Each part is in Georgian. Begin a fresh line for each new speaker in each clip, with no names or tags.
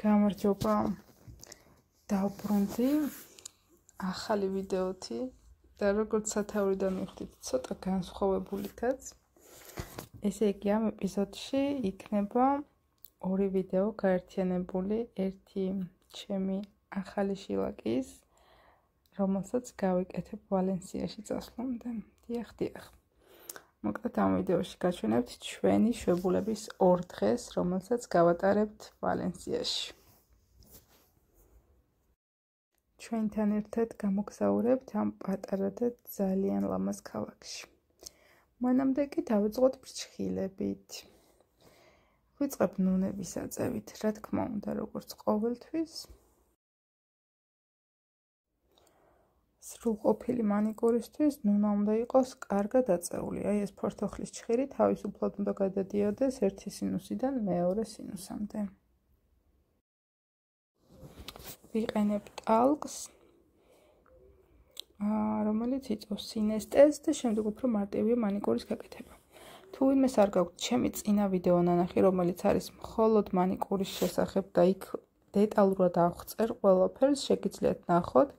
გამარჯობა. დავბრუნდი ახალი ვიდეოთი და როგორც სათაურიდან მივხვდით, ცოტა განსხვავებულითაც. ესე იგი, ამ ეპიზოდში იქნება ორი ვიდეო გაერთიანებული, ერთი ჩემი ახალი შილაკის, რომელსაც გავიკეთებ ვალენსიაში წასვლამდე. დიახ. მოკლედ ამ ვიდეოში გაჩვენებთ ჩვენი შვებულების 2 დღეს, რომელსაც გავატარებთ ვალენსიაში. ჩვენთან ერთად გამოგზაურებთ ამ პატარა და ძალიან ლამაზ ქალაქში. მანამდე კი დავიწყოთ ფრჩხილებით. ვიწყებ ნუნების აწევით, რა თქმა უნდა, როგორც ყოველთვის. სრულყოფილი მანიკურისთვის ნუნა უნდა იყოს კარგად აწეული. აი ეს ფორთოხლის ჩხირი თავისუფლად უნდა გადადიოდეს ერთი სინუსიდან მეორე სინუსამდე. ვიყენებ ტალკს, რომელიც იწვევს სინესტეზს და შემდეგ უფრო მარტივია მანიკურის გაკეთება. თუ ვინმეს არ გაქვთ ჩემი წინა ვიდეო ნანახი, რომელიც არის მხოლოდ მანიკურის შესახებ და იქ დეტალურად აღწერ ყველაფერს, შეგიძლიათ ნახოთ.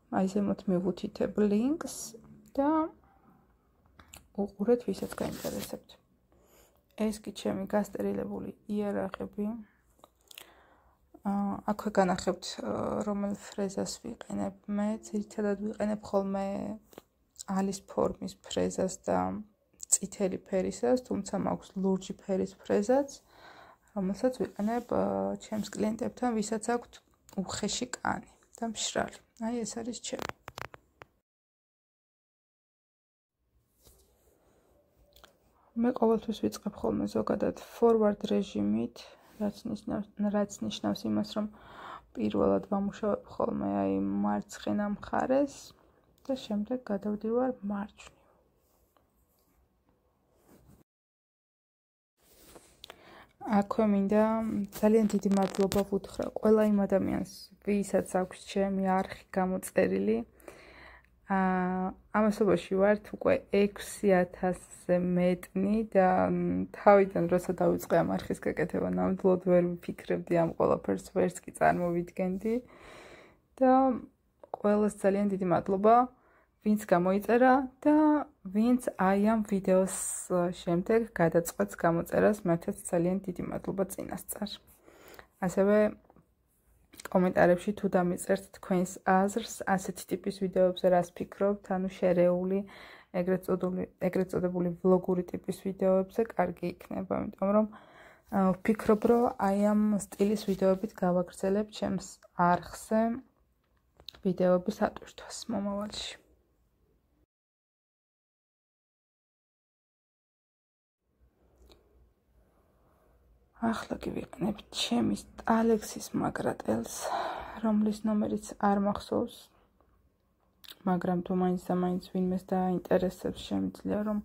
აი ზემოთ მივუთითებ ლინკს და უყურეთ, ვისაც გაინტერესებთ. ეს კი ჩემი გასტერილებული იარაღები. აქვე განახებთ რომელ ფრეზას ვიყენებ მე. ძირითადად ვიყენებ ხოლმე ალის ფორმის ფრეზას და წითელი ფერისას, თუმცა მაქვს ლურჯი ფერის ფრეზაც, რომელსაც ვიყენებ ჩემს კლიენტებთან, ვისაც აქვთ უხეში კანი და მშრალი. აი ეს არის ჩემი. მე ყოველთვის ვიწყებ ხოლმე ზოგადად forward რეჟიმით, რაც ნიშნავს იმას, რომ პირველად ვამუშავებ ხოლმე აი მარცხენა მხარეს და შემდეგ გადავდივარ მარჯვნივ. აქვე მინდა ძალიან დიდი მადლობა ვუთხრა ყველა იმ ადამიანს, ვისაც აქვს ჩემი არხი გამოწერილი. ამასობაში ვართ უკვე 6000-ზე მეტნი და თავიდან როცა დავიწყე ამ არხის გაკეთება, ნამდვილად ვერ ვიფიქრებდი ამ ყველაფერს, ვერც კი წარმოვიდგენდი და ყველას ძალიან დიდი მადლობა, ვინც გამოიწერა და ვინც აი ამ ვიდეოს შემდეგ გადაწყვეტს გამოწერას, მათაც ძალიან დიდი მადლობა წინასწარ. ასევე კომენტარებში თუ დამიწერთ თქვენს აზრს ასეთი ტიპის ვიდეოებზე რას ფიქრობთ, ანუ შერეული, ეგრეთ წოდებული ვლოგური ტიპის ვიდეოებზე კარგი იქნება, იმიტომ რომ ვფიქრობ, რომ აი ამ სტილის ვიდეოებით გავაგრძელებ ჩემს არხზე ვიდეოების ატვირთვას მომავალში. ახლა კი ვიყენებ ჩემის ტალექსის მაგრატელს, რომლის ნომერიც არ მახსოვს, მაგრამ თუ მაინც და მაინც ვინმეს დაინტერესებს, შემიძლია რომ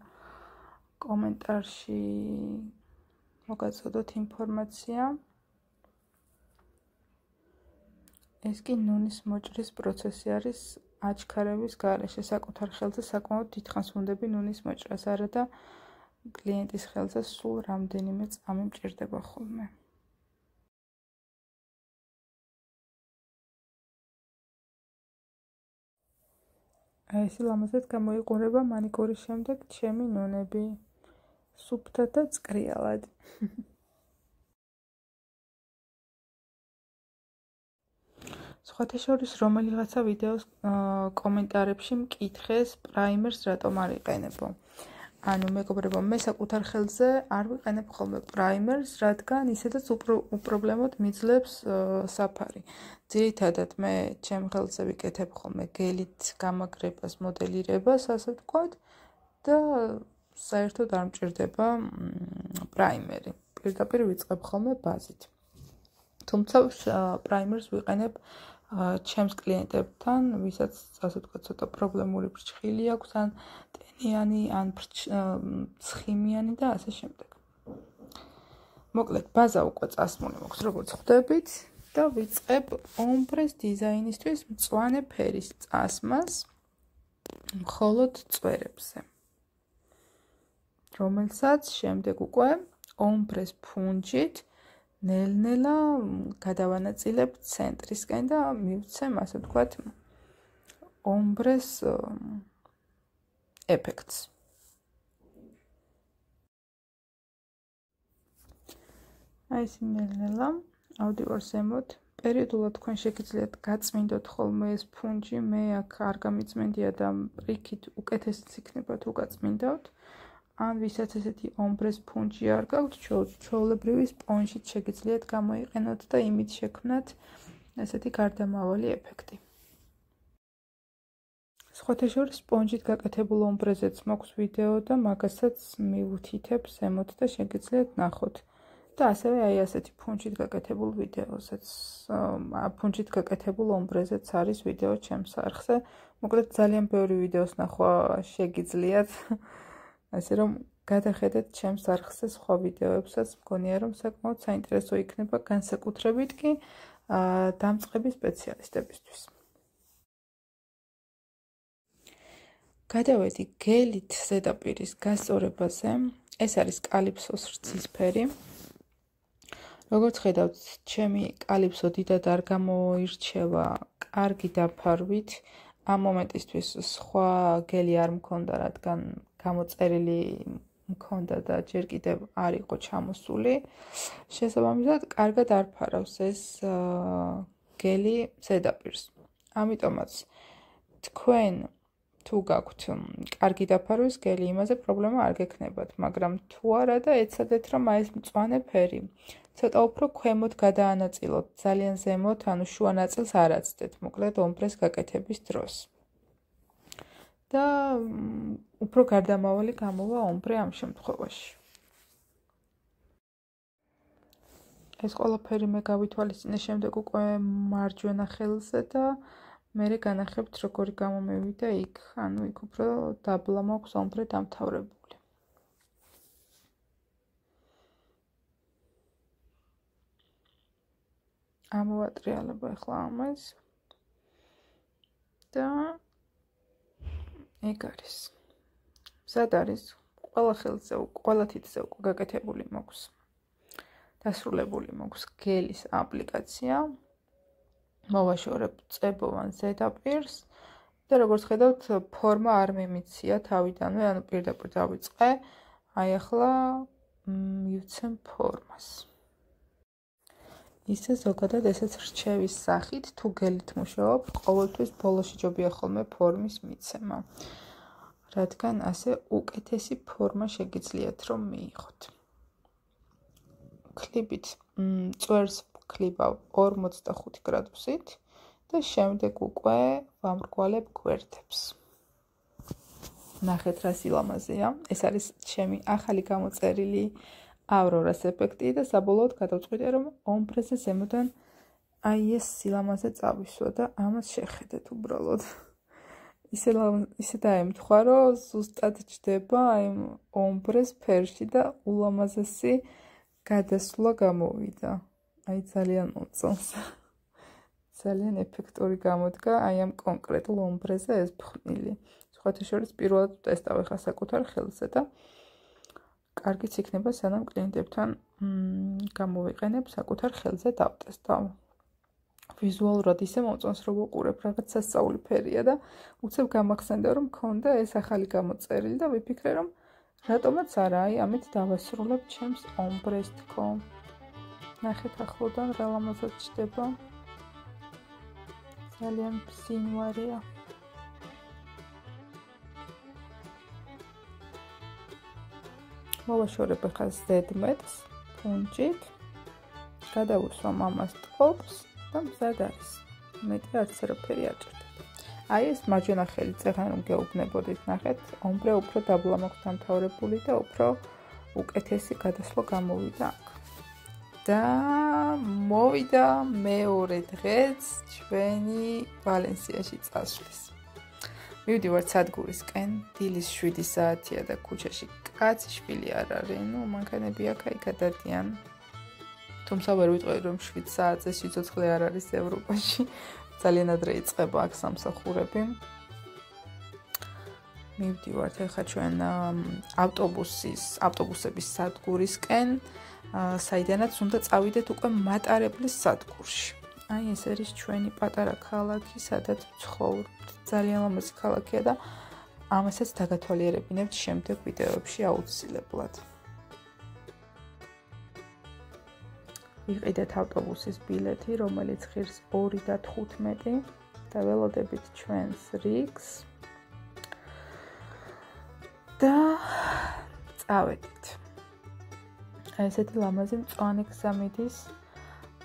კომენტარში მოგაწოდოთ ინფორმაცია. ეს კი ნუნის მოჭრის პროცესი არის აჩქარების გარეშე. საკუთარ ხელზე საკმაოდ დიდხანს ვუნდები ნუნის მოჭრას, არა და კლიენტის ხელზე სულ რამდენიმე წამი მჭირდება ხოლმე. აი ეს ლამაზად გამოიყურება მანიკურის შემდეგ ჩემი ნუნები. სუფთად და წკრიალად. სხვათა შორის რომელიღაცა ვიდეოს კომენტარებში მკითხეს პრაიმერს რატომ არ იყენებო. ანუ მეგობრებო, მე საკუთარ ხელზე არ ვიყენებ ხოლმე პრაიმერს, რადგან ისედაც უპრობლემოდ მიძლებს საფარი. ძირითადად მე ჩემ ხელზე ვიკეთებ ხოლმე გელით გამაგრებას, მოდელირებას, ასე ვთქვათ, და საერთოდ არ მჭირდება პრაიმერი. პირდაპირ ვიწყებ ხოლმე ბაზით. თუმცა პრაიმერს ვიყენებ ჩემს კლიენტებთან, ვისაც ასე ვთქვათ, ცოტა პრობლემური ფრჩხილი აქვს, ან ტენიანი, ან ცხიმიანი და ასე შემდეგ. მოკლედ, ბაზა უკვე წასმული მაქვს, როგორც ხვდებით, და ვიწყებ ომბრეს დიზაინისთვის მწვანე ფერის წასმას მხოლოდ წვერებზე, რომელსაც შემდეგ უკვე ომბრეს ფუნჯით ნელ-ნელა გადავანაწილებ ცენტრისკენ და მივცემ, ასე ვთქვათ, ომბრეს ეფექტს. აი ეს ნელ-ნელა ავდივარ ზემოთ. პერიოდულად თქვენ შეგიძლიათ გაწმინდოთ ხოლმე ეს ფუნჯი, მე აქ არ გამიწმენდია და პრიქით უკეთესიც იქნება თუ გაწმინდავთ. ან ვისაც ესეთი ომბრეს ფუნჯი არ გაქვთ, ჩვეულებრივი სპონჟით შეგიძლიათ გამოიყენოთ და იმით შექმნათ ესეთი გარდამავალი ეფექტი. სხვათა შორის სპონჯით გაკეთებულ ომბრეზეც მაქვს ვიდეო და მაგასაც მივუთითებ ზემოთ და შეგიძლიათ ნახოთ. და ასევე აი ასეთი ფუნჯით გაკეთებულ ვიდეოზეც, ფუნჯით გაკეთებულ ომბრეზეც არის ვიდეო ჩემს არხზე. მოკლედ ძალიან ბევრი ვიდეოს ნახვა შეგიძლიათ. ასე რომ გადახედეთ ჩემს არხზე სხვა ვიდეოებსაც, მგონია რომ საკმაოდ საინტერესო იქნება განსაკუთრებით კი დამწყები სპეციალისტებისთვის. გადავედი გელით ზედაპირის გასწორებაზე. ეს არის კალიფსოს რძისფერი. როგორც ხედავთ, ჩემი კალიფსო დიდად არ გამოირჩევა კარგი დაფარვით. ამ მომენტისთვის სხვა გელი არ მქონდა, რადგან გამოწერილი მქონდა და ჯერ კიდევ არ იყო ჩამოსული. შესაბამისად, კარგად არ ფარავს ეს გელი ზედაპირს. ამიტომაც თქვენ თუ გაქვთ კარგი დაფარვის გელი, იმაზე პრობლემა არ გექნებათ, მაგრამ თუ არა და ეცადეთ რომ აი ეს მწვანე ფერი ცოტა უფრო ქვემოთ გადაანაწილოთ, ძალიან ზემოთ, ანუ შუა ნაწილს არ აცდეთ, მოკლედ ომბრეს გაკეთების დროს. და უფრო გარდამავალი გამოვა ომბრე ამ შემთხვევაში. ეს ყველაფერი მე გავითვალისწინე შემდეგ უკვე მარჯვენა ხელზე და მე განახებთ როგორი გამომევიდა იქ, ანუ იქ უფრო დაბლა მაქვს ომბრე დამთავრებული. ამოვატრიალებ ახლა ამას და ეგ არის. მზად არის ყველა ხელზე, ყველა თითზე უკვე გაკეთებული მაქვს. დასრულებული მაქვს გელის აპლიკაცია. მოვაშორებ წებოვან ზედაპირს და როგორც ხედავთ, ფორმა არ მიმიცია თავიდანვე, ანუ პირდაპირ დავიწყე. აი ახლა მივცემ ფორმას. ისე ზოგადად ესეც რჩევის სახით, თუ გელით მუშაობ, ყოველთვის ბოლოში ჯობია ხოლმე ფორმის მიცემა, რადგან ასე უკეთესი ფორმა შეგიძლიათ რომ მიიღოთ. ქლიბით წვერს ვქლიბავ 45 გრადუსით და შემდეგ უკვე ვამრგვალებ გვერდებს. ნახეთ რა სილამაზეა. ეს არის ჩემი ახალი გამოწერილი ავრორას ეფექტი და საბოლოოდ გადავწყვიტე რომ ომბრეზე ზემოდან აი ეს სილამაზე წავისვა და ამას შეხედეთ უბრალოდ. ისე დაემთხვა რომ ზუსტად ჯდება აი ომბრეს ფერში და ულამაზესი გადასვლა გამოვიდა. აი ძალიან მოწონს. ძალიან ეფექტური გამოდგა აი ამ კონკრეტულ ომბრეზე ეს ფხვნილი. სხვათა შორის პირველად ვტესტავ ახლა საკუთარ ხელზე და კარგიც იქნება სანამ კლიენტებთან გამოვიყენებ საკუთარ ხელზე დავტესტავ. ვიზუალურად ისე მოწონს რომ უყურებ რაღაც სასწაული ფერია და უცებ გამახსენდა რომ მქონდა ეს ახალი გამოწერილი და ვიფიქრე რომ რატომაც არა აი ამით დავასრულებ ჩემს ომბრეს თქო. ნახეთ ახლოდან რა ლამაზად ჩდება. ძალიან ბზინვარია. მოვაშორებ ახლა ზედმეტს ფუნჯით. გადავუსვამ ამას ტოპს და მზად არის. მეტი არც არაფერი არ ჭირდება. აი ეს მარჯვენა ხელი წეგან რომ გეუბნებოდით, ნახეთ, ომბრე უფრო დაბლა მაქვს დამთავრებული და უფრო უკეთესი გადასვლა გამოვიდა აქ. და მოვიდა მეორე დღეც ჩვენი ვალენსიაში წასვლის. მივდივართ სადგურისკენ, დილის 7 საათია და ქუჩაში კაცი შვილი არ არის, მანქანები აქ-იქ გადადიან. თუმცა ვერ ვიტყვი რომ 7 საათზე სიცოცხლე არ არის ევროპაში. ძალიან ადრე იწყება აქ სამსახურები. მივდივართ ახლა ჩვენ ავტობუსების სადგურისკენ. საიდანაც უნდა წავიდეთ უკვე მატარებლის სადგურში. აი ეს არის ჩვენი პატარა ქალაქი, სადაც ვცხოვრობთ. ძალიან ლამაზი ქალაქია და ამასაც დაგათვალიერებინებთ შემდეგ ვიდეოებში აუცილებლად. ვიყიდეთ ავტობუსის ბილეთი, რომელიც ღირს 2.15 და ველოდებით ჩვენს რიგს და წავედით. ესეთი ლამაზი მწვანე გზა მიდის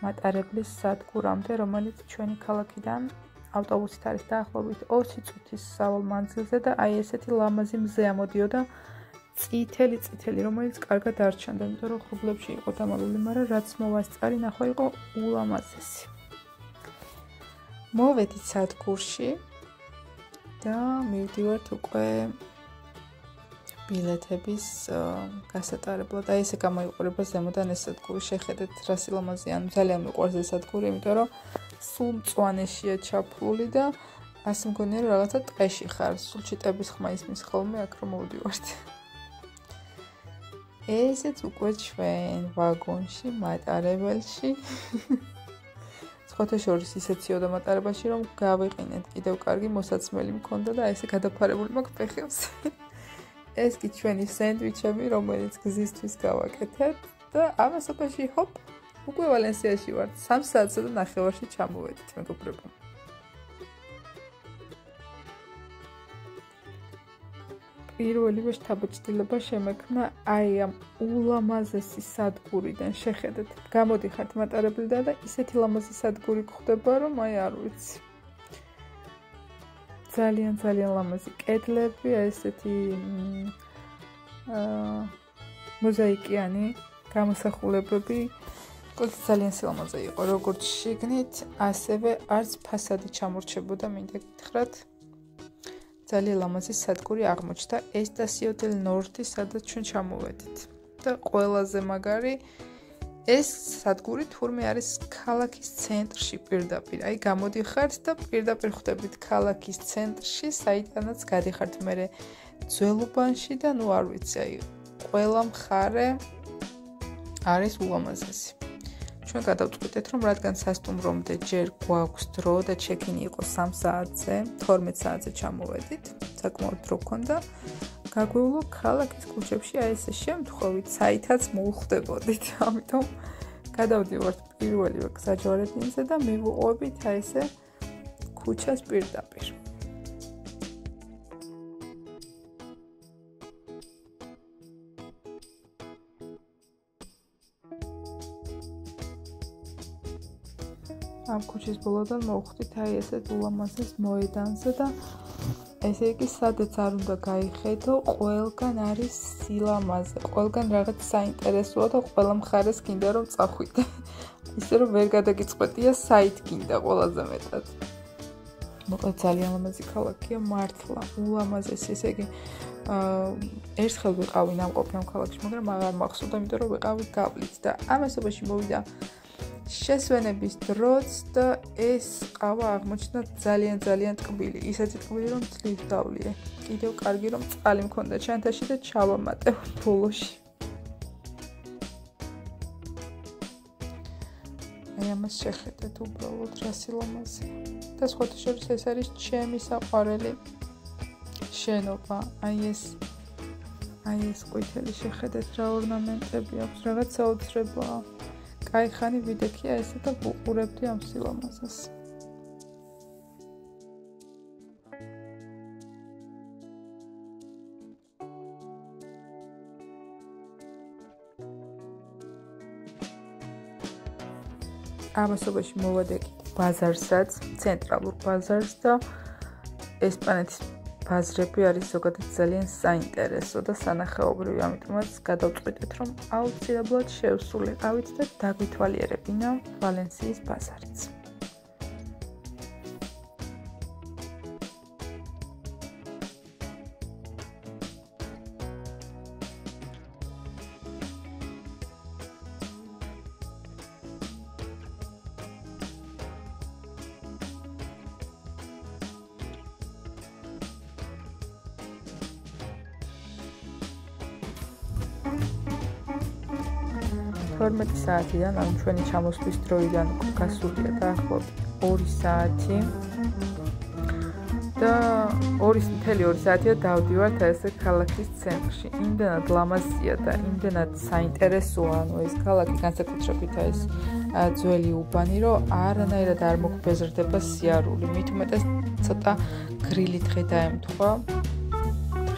მატარებლის სადგურამდე, რომელიც ჩვენი ქალაქიდან ავტობუსით არის დაახლოებით 20 წუთის სავალ მანძილზე და აი ესეთი ლამაზი მზე ამოდიოდა წითელი, რომელიც კარგად არ ჩანდა, იმიტომ რომ ღრუბლებში იყო დამალული, მაგრამ რაც მოვასწარი ნახვა იყო ულამაზესი. მოვედით სადგურში და მივდივართ უკვე ბილეთების გასატარებლად. აი ესე გამოიყურება ზემოდან ეს სადგური, შეხედეთ რა სილამაზეა, ძალიან მიყვარს ეს სადგური, იმიტომ რომ სულ მწვანეშია ჩაფლული და ასე მგონია რომ რაღაცა ტყეში ხარ, სულ ჩიტების ხმა ისმის ხოლმე აქ რომ მოვდივართ. ესეც უკვე ჩვენ ვაგონში, მატარებელში. სხვათა შორის ისეციოდა მატარებელში, რომ გავიყინეთ, კიდევ კარგი მოსაცმელი მქონდა და ესე გადაფარებული მაქვს ფეხებს. ეს კი ჩვენი სენდვიჩები, რომელიც გზისთვის გავაკეთეთ და ამასობაში ჰოპ, უკვე ვალენსიაში ვართ. 3 საათსა და ნახევარში ჩამოვედით, მეგობრებო. პირველივე შთაბეჭდილება შემექმნა აი ამ ულამაზესი სადგურიდან. შეხედეთ, გამოდიხართ მატარებლიდან და ისეთი ლამაზი სადგური გხვდება, რომ აი არ ვიცი. ძალიან ლამაზი კედლები, ესეთი მოზაიკიანი გამოსახულებები. კოც ძალიან სილამაზე იყო, როგორც შიგნით, ასევე არც ფასადი ჩამორჩებოდა, მინდა გითხრათ. ძალიან ლამაზი სადგური აღმოჩნდა Estacio del Norte, სადაც ჩვენ ჩამოვედით. და ყველაზე მაგარი ეს სადგური თურმე არის ქალაქის ცენტრში პირდაპირ. აი გამოდიხართ და პირდაპირ ხვდებით ქალაქის ცენტრში, საიდანაც გადიხართ მერე ძველუბანში და ნუ არ ვიცი, აი ყველა მხარე არის ულამაზესი. ჩვენ გადავწყვიტეთ, რომ რადგან სასტუმრომდე ჯერ გვაქვს დრო და ჩეკინი იყო 3 საათზე, 12 საათზე ჩამოვედით, საკმაოდ დრო გქონდა. გაგვეულო ქალაქის ქუჩებში აი ესე შემთხვევით, საითაც მოუხვდებოდით. ამიტომ გადავდივართ პირველივე გზაჯვარედინზე და მივუყვებით აი ესე ქუჩას პირდაპირ. ამ ქუჩის ბოლოდან მოვხვდით აი ესეთ ულამაზეს მოედანზე და ესე იგი სადაც არ უნდა გაიხედო, ყველგან არის სილამაზე, ყველგან რაღაც საინტერესოა და ყველა მხარეს გინდა რომ წახვიდე. ისე რომ ვერ გადაგიწყვეტია საით გინდა ყველაზე მეტად. მოკლედ ძალიან ლამაზი ქალაქია, მართლა, ულამაზესი, ესე იგი ერთხელ ვიყავი ნამყოფნამ ქალაქში, მაგრამ აღარ მახსოვდა, იმიტომ რომ ვიყავი გავლით და ამასობაში მოვიდა შესვენების დროც და ეს ყავა აღმოჩნდა ძალიან ტკბილი. ისეთი ტკბილი რომ ძლივ დავლიე. კიდევ კარგი რომ წყალი მქონდა ჩანთაში და ჩავამატე ბოლოში. აი ამას შეხედეთ უბრალოდ რა სილამაზეა. და სხვათა შორის ეს არის ჩემი საყვარელი შენობა. აი ეს ყვითელი შეხედეთ რა ორნამენტები აქვს, რაღაც საოცრებაა. კაიხანი ვიდექია ესე და ვუყურებდი ამ სილამაზეს. ამასობაში მოვადეკი ბაზარსაც, ცენტრალურ ბაზარს და ესპანეთის ბაზრები არის ზოგადად ძალიან საინტერესო და სანახაობრივი, ამიტომაც გადავწყვიტეთ, რომ აუცილებლად შევსულიყავით და დაგვითვალიერებინა ვალენსიის ბაზარიც. 12 საათიდან, ანუ ჩვენი ჩამოსვლის დროიდან გასულია დაახლოებით 2 საათი. და 2 საათია დავდივართ ესე ქალაქის ცენტრში. იმდენად ლამაზია და იმდენად საინტერესოა, ანუ ეს ქალაქი განსაკუთრებით ეს ძველი უბანი, რომ არანაირად არ მოგბეზრდება სიარული. მით უმეტეს ცოტა გრილი დღე დაემთხვა.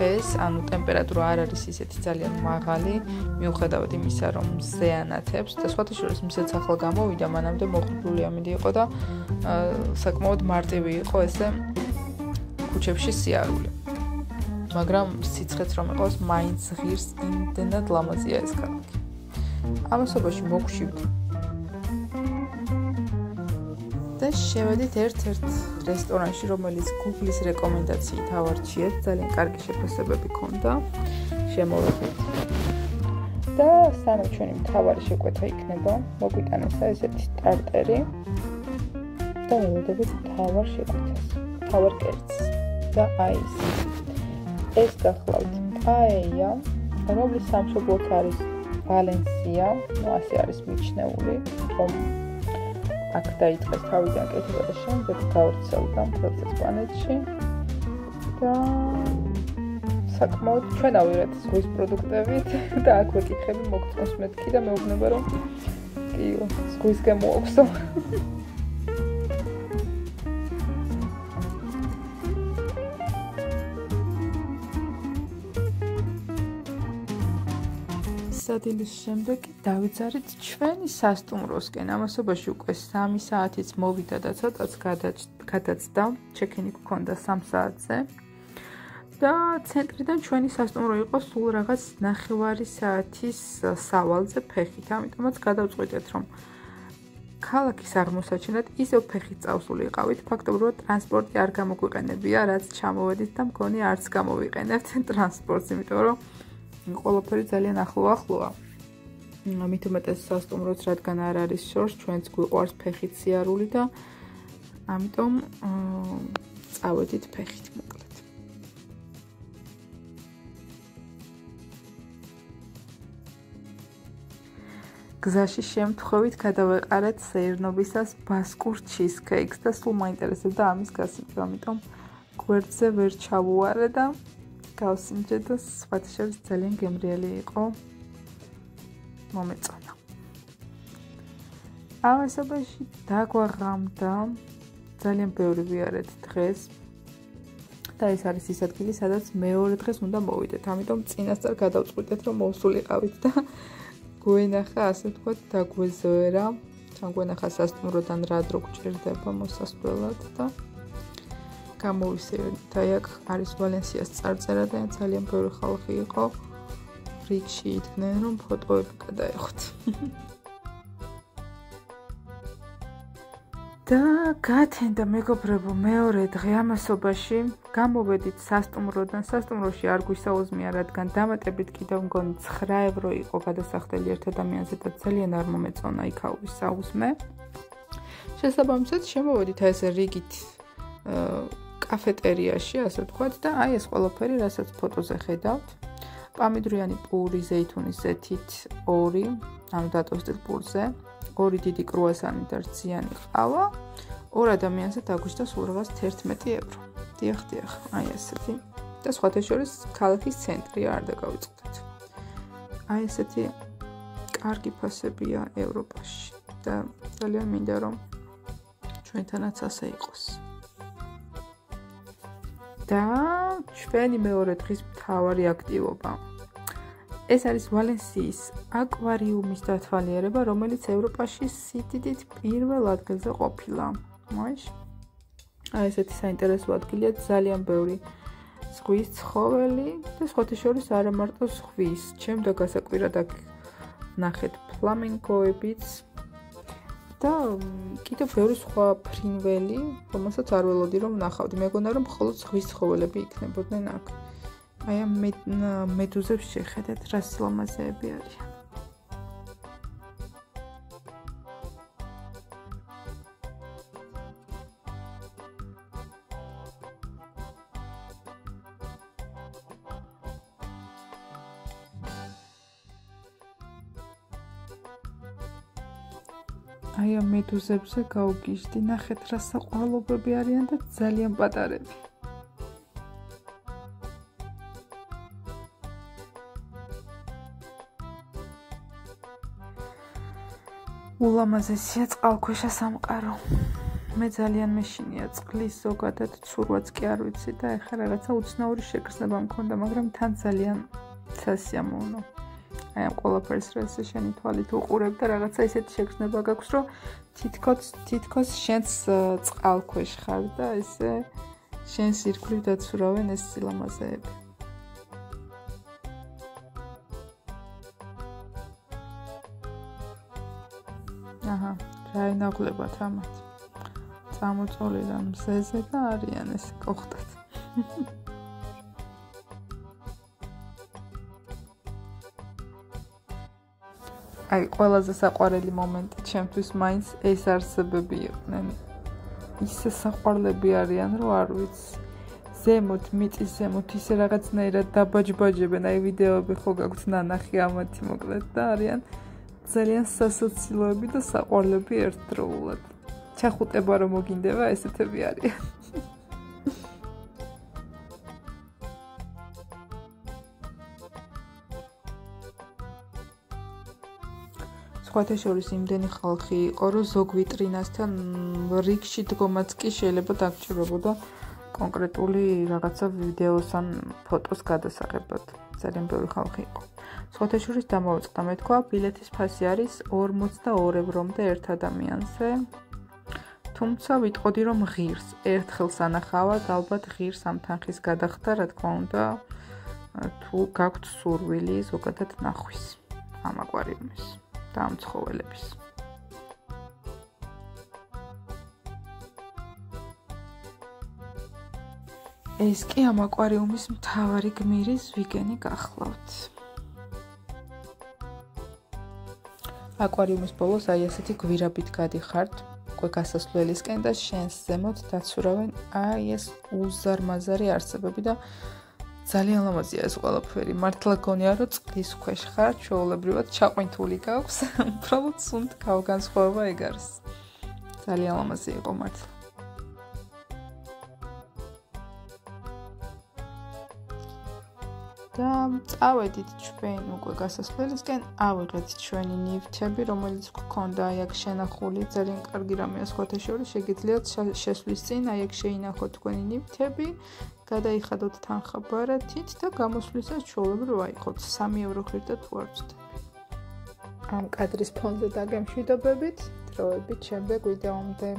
დღეს, ანუ ტემპერატურა არ არის ისეთი ძალიან მაღალი, მიუხედავად იმისა, რომ ზეანათებს და სხვათა შორის მზეც ახლა გამოვიდა, მანამდე მოხდული ამინდი იყო და საკმაოდ მარტივი იყო ესე ქუჩებში სიარული. მაგრამ სიცხეც რომ იყოს, მაინც ღირს, იმდენად ლამაზია ეს ქალაქი. ამასობაში მოგშვით და შევედით ერთ-ერთ რესტორანში, რომელიც Google-ის რეკომენდაციით ავარჩიეთ, ძალიან კარგი შეფასებები ჰქონდა. შემოვედით. და სანამ ჩვენი მთავარი შეკვეთა იქნება, მოგვიტანესა ესეთი სტარტერი და მოვიდებით მთავარ შეკვეთას, მთავარ კერძს. და აი ეს გახლავთ პაეია, რომლის სამშობლოც არის ვალენსია, ასე არის მიჩნეული, რომ აქ დაიწყეს თავიდან კეთება და შემდეგ გავრცელდა მთელს ესპანეთში და საკმაოდ ჩვენავირად ზღვის პროდუქტებით და აქ ვეკითხები მოგწონს მეთქი და მეუბნება რომ კი ზღვის გემოაქვსო. სადილის შემდეგ დავიძარით ჩვენი სასტუმროსკენ. ამასობაში უკვე 3 საათიც მოვიდა და ცოტაც გადაცდა. ჩეკინი გქონდა 3 საათზე. და ცენტრიდან ჩვენი სასტუმრო იყო სულ რაღაც 9 საათის სავალზე ფეხით. ამიტომაც გადავწყვიტეთ, რომ ქალაქის აღმოსაჩენად ისევ ფეხით წავსულიყავით. ფაქტობრივად ტრანსპორტი არ გამოგვიყენებია, რაც ჩამოვედით და მგონი არც გამოვიყენებთ ტრანსპორტს, იმიტომ რომ ყველაფერი ძალიან ახლოა. მით უმეტეს სასტუმროც, რადგან არ არის შორს, ჩვენც გვიყვარს ფეხით სიარული და ამიტომ წავედით ფეხით მოკლედ. გზაში შემთხვევით გადავეყარეთ სეირნობისას ბასკურ ჩიზკეიქს და სულ მაინტერესებდა ამის გასინჯვა, ამიტომ გვერდზე ვერ ჩავუარე და გავსინჯე და სხვათა შორის ძალიან გემრიელი იყო. მომეწონა. ამასობაში დაგვაღამდა ძალიან ბევრი ვიარეთ დღეს და ეს არის ის ადგილი, სადაც მეორე დღეს უნდა მოვიდეთ. ამიტომ წინასწარ გადავწყვიტეთ, რომ მოვსულიყავით და გვენახა, ასე ვთქვათ, დაგვეზვერა. თან გვენახა სასტუმროდან რა დრო გჭირდება მოსასვლელად და გამოვისეირნით. აი აქ არის ვალენსიას წარწერა და ძალიან ბევრი ხალხი იყო. რიგში იდგნენ, რომ ფოტოები გადაეხვთ. და გათენდა მეგობრებო, მეორე დღე ამასობაში გამოვედით სასტუმროდან. სასტუმროში არ გვისაუზმია, რადგან დამატებით კიდევ მგონი 9 ევრო იყო გადასახდელი ერთ ადამიანზე და ძალიან არ მომეწონა იქაურის საუზმე. შესაბამისად შემოვედით ესე რიგით კაფეტერიაში, ასე ვთქვათ და აი ეს ყველაფერი, რასაც ფოტოზე ხედავთ. პამიდრიანი პური ზეითუნის ზეთით 2, ანუ დატოვებულ პურზე, 2 დიდი კრუასანი და რძიანი ყავა. 2 ადამიანზე დაგვიჭდა სულ რაღაც 11 ევრო. დიახ, აი ესეთი. და სხვათა შორის ქალაქის ცენტრი არ დაგავიწყდეთ. აი ესეთი კარგი ფასებია ევროპაში და ძალიან მინდა რომ ჩვენთანაც ასე იყოს. და ჩვენი მეორე დღის მთავარი აქტივობა. ეს არის ვალენსიის აკვარიუმის დათვალიერება, რომელიც ევროპაში სიდიდით პირველ ადგილზე ყოფილა. მოიჭ? აი ესეთი საინტერესო ადგილია, ძალიან ბევრი ზღვის ცხოველი და სხვათა შორის არა მარტო ზღვის. ჩემდა გასაკვირად აქ ნახეთ ფლამენკოებიც და კიდევ ბევრი სხვა ფრინველი, რომელსაც არ ველოდი რომ ნახავდი. მეგონა რომ მხოლოდ ზღვის ცხოველები იქნებოდნენ აქ. აი ამ მედუზებს შეხედეთ, რა სილამაზეები არიან. აი ამ მედუზებზე გავგიჟდი, ნახეთ რა საყვარლობები არიან და ძალიან პატარები. ულამაზესია წყალქვეშა სამყარო. მე ძალიან მეშინია წყლის ზოგადად ცურვაც კი არ ვიცი და ეხლა რაღაცა უცნაური შეგრძნება მქონდა, მაგრამ თან ძალიან სასიამოვნო. აი ამ ყველაფერს რა ესე შენი თვალით უყურებ და რაღაცა ისეთი შეგრძნება გაქვს, რომ თითქოს შენც წყალქვეშ ხარ და ესე შენს ირგვლივ დაცურავენ ეს სილამაზეები. აჰა, რა ინაღლებათ ამათ. წამოწოლიდან მზეზე და არიან ესე კოხტად. აი, ყველაზე საყვარელი მომენტი ჩემთვის მაინც ეს არსებები იყვნენ. ისე საყვარლები არიან, რომ არ ვიცი. ზემოთ, მიწის ზემოთ ისე რაღაცნაირად დაბაჯბაჯებენ, აი ვიდეოები ხო გაქვთ ნანახი ამათი მოკლედ და არიან ძალიან სასაცილოები და საყვარლები ერთდროულად. ჩახუტება რომ მოგინდება, ესეთები არიან. სხვათა შორის იმდენი ხალხი იყო, რომ ზოგ ვიტრინასთან რიგში დგომაც კი შეიძლება დაგჭირებოდა კონკრეტული რაღაცა ვიდეოს ან ფოტოს გადასაღებად. ძალიან ბევრი ხალხი იყო. სხვათა შორის დამოვიწყდა, მე თქვა, ბილეთის ფასი არის 42 ევრომდე ერთ ადამიანზე. თუმცა ვიტყოდი, რომ ღირს, ერთხელ სანახავად, ალბათ ღირს ამ თანხის გადახდა, რა თქმა უნდა, თუ გაქვთ სურვილი ზოგადად ნახვის ამ აკვარიუმის და ამ ცხოველების. ეს კი ამ აკვარიუმის მთავარი გმირის ვიგენი გახლავთ. აკვარიუმის ბოლოს აი ასეთი გვირაბით გადიხართ, უკვე გასასვლელისკენ და შენს ზემოთ დაცურავენ აი ეს უზარმაზარი არსებები და ძალიან ლამაზია ეს ყველაფერი. მართლა გონია, რომ წყლის ქვეშ ხარ, ჩვეულებრივად ჩაყვინთული გაქვს, უბრალოდ სუნთ განსხვავება ეგ არის. ძალიან ლამაზი იყო მართლა. და წავედით ჩვენ უკვე გასასვლელისკენ, ავიღეთ ჩვენი ნივთები, რომელიც გქონდა აი აქ შენახული, ძალიან კარგი რამეა სხვათა შორის, შეგიძლიათ შესვლის წინ აი აქ შეინახოთ თქვენი ნივთები, გადაიხადოთ თანხა ბარათით და გამოსვლისას ჩვეულებრივ აიღოთ 3 ევრო ხირდა თუ არ ვცდები. ამ კადრის ფონზე დაგემშვიდობებით, დროებით შემდეგ ვიდეომდე.